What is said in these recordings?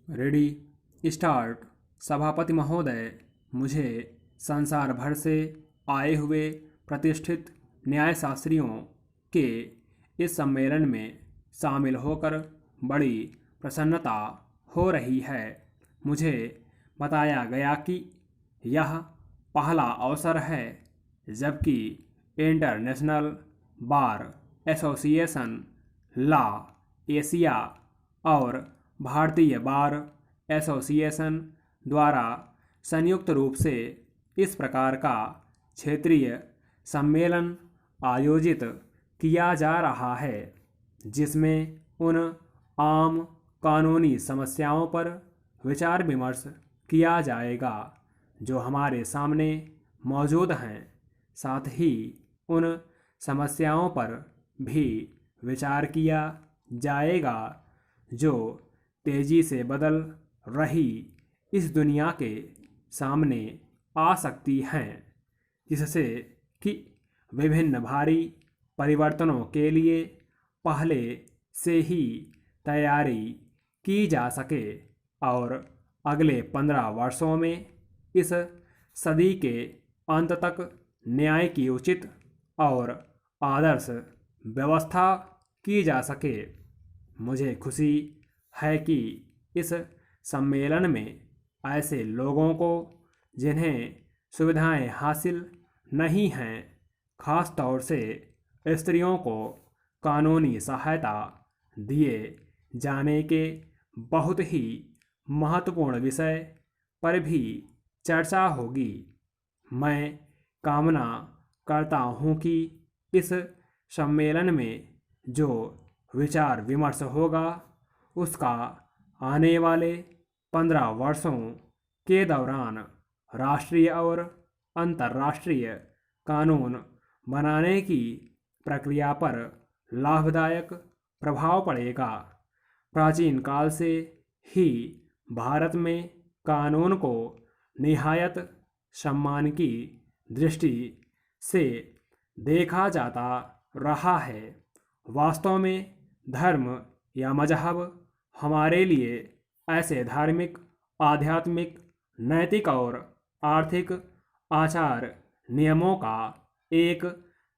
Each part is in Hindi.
Ready start. सभापति महोदय, मुझे संसार भर से आए हुए प्रतिष्ठित न्यायशास्त्रियों के इस सम्मेलन में शामिल होकर बड़ी प्रसन्नता हो रही है। मुझे बताया गया कि यह पहला अवसर है जबकि international bar association, law Asia और भारतीय बार एसोसिएशन द्वारा संयुक्त रूप से इस प्रकार का क्षेत्रीय सम्मेलन आयोजित किया जा रहा है, जिसमें उन आम कानूनी समस्याओं पर विचार विमर्श किया जाएगा जो हमारे सामने मौजूद हैं। साथ ही उन समस्याओं पर भी विचार किया जाएगा जो तेजी से बदल रही इस दुनिया के सामने आ सकती हैं, जिससे कि विभिन्न भारी परिवर्तनों के लिए पहले से ही तैयारी की जा सके और अगले 15 वर्षों में इस सदी के अंत तक न्याय की उचित और आदर्श व्यवस्था की जा सके। मुझे खुशी है कि इस सम्मेलन में ऐसे लोगों को जिन्हें सुविधाएं हासिल नहीं हैं, खास तौर से स्त्रियों को कानूनी सहायता दिए जाने के बहुत ही महत्वपूर्ण विषय पर भी चर्चा होगी। मैं कामना करता हूँ कि इस सम्मेलन में जो विचार विमर्श होगा उसका आने वाले 15 वर्षों के दौरान राष्ट्रीय और अंतर्राष्ट्रीय कानून बनाने की प्रक्रिया पर लाभदायक प्रभाव पड़ेगा। प्राचीन काल से ही भारत में कानून को निहायत सम्मान की दृष्टि से देखा जाता रहा है। वास्तव में धर्म या मजहब हमारे लिए ऐसे धार्मिक, आध्यात्मिक, नैतिक और आर्थिक आचार नियमों का एक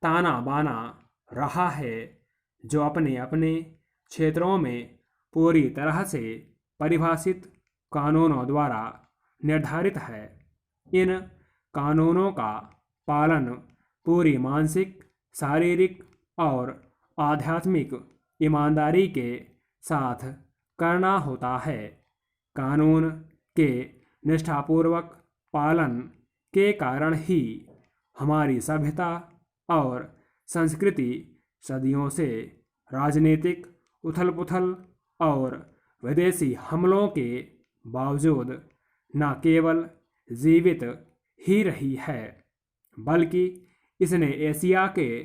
ताना बाना रहा है जो अपने अपने क्षेत्रों में पूरी तरह से परिभाषित कानूनों द्वारा निर्धारित है। इन कानूनों का पालन पूरी मानसिक, शारीरिक और आध्यात्मिक ईमानदारी के साथ करना होता है। कानून के निष्ठापूर्वक पालन के कारण ही हमारी सभ्यता और संस्कृति सदियों से राजनीतिक उथल-पुथल और विदेशी हमलों के बावजूद न केवल जीवित ही रही है, बल्कि इसने एशिया के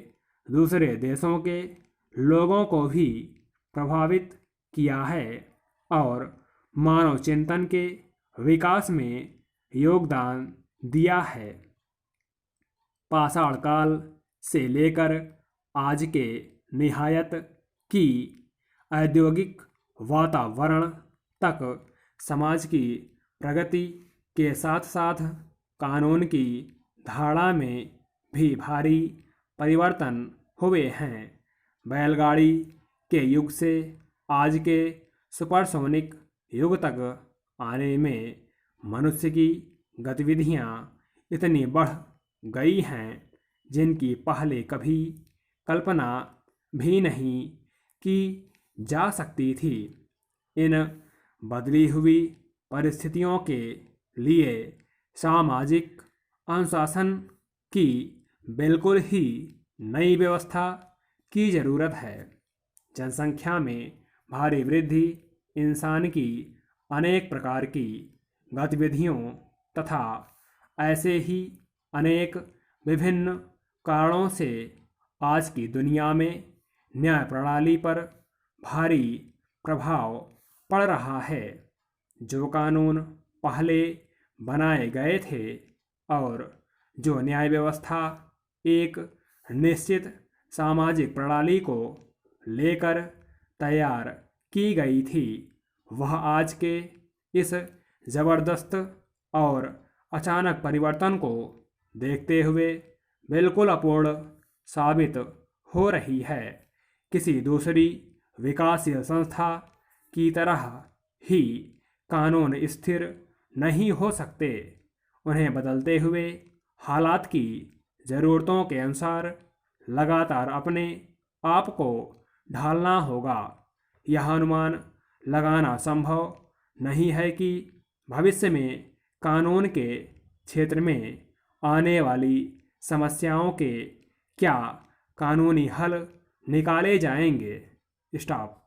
दूसरे देशों के लोगों को भी प्रभावित किया है और मानव चिंतन के विकास में योगदान दिया है। पाषाण काल से लेकर आज के निहायत की औद्योगिक वातावरण तक समाज की प्रगति के साथ साथ कानून की धारा में भी भारी परिवर्तन हुए हैं। बैलगाड़ी के युग से आज के सुपरसोनिक युग तक आने में मनुष्य की गतिविधियां इतनी बढ़ गई हैं जिनकी पहले कभी कल्पना भी नहीं की जा सकती थी। इन बदली हुई परिस्थितियों के लिए सामाजिक अनुशासन की बिल्कुल ही नई व्यवस्था की ज़रूरत है। जनसंख्या में भारी वृद्धि इंसान की अनेक प्रकार की गतिविधियों तथा ऐसे ही अनेक विभिन्न कारणों से आज की दुनिया में न्याय प्रणाली पर भारी प्रभाव पड़ रहा है। जो कानून पहले बनाए गए थे और जो न्याय व्यवस्था एक निश्चित सामाजिक प्रणाली को लेकर तैयार की गई थी, वह आज के इस ज़बरदस्त और अचानक परिवर्तन को देखते हुए बिल्कुल अपूर्ण साबित हो रही है। किसी दूसरी विकासशील संस्था की तरह ही कानून स्थिर नहीं हो सकते। उन्हें बदलते हुए हालात की ज़रूरतों के अनुसार लगातार अपने आप को ढालना होगा। यह अनुमान लगाना संभव नहीं है कि भविष्य में कानून के क्षेत्र में आने वाली समस्याओं के क्या कानूनी हल निकाले जाएंगे। स्टॉप।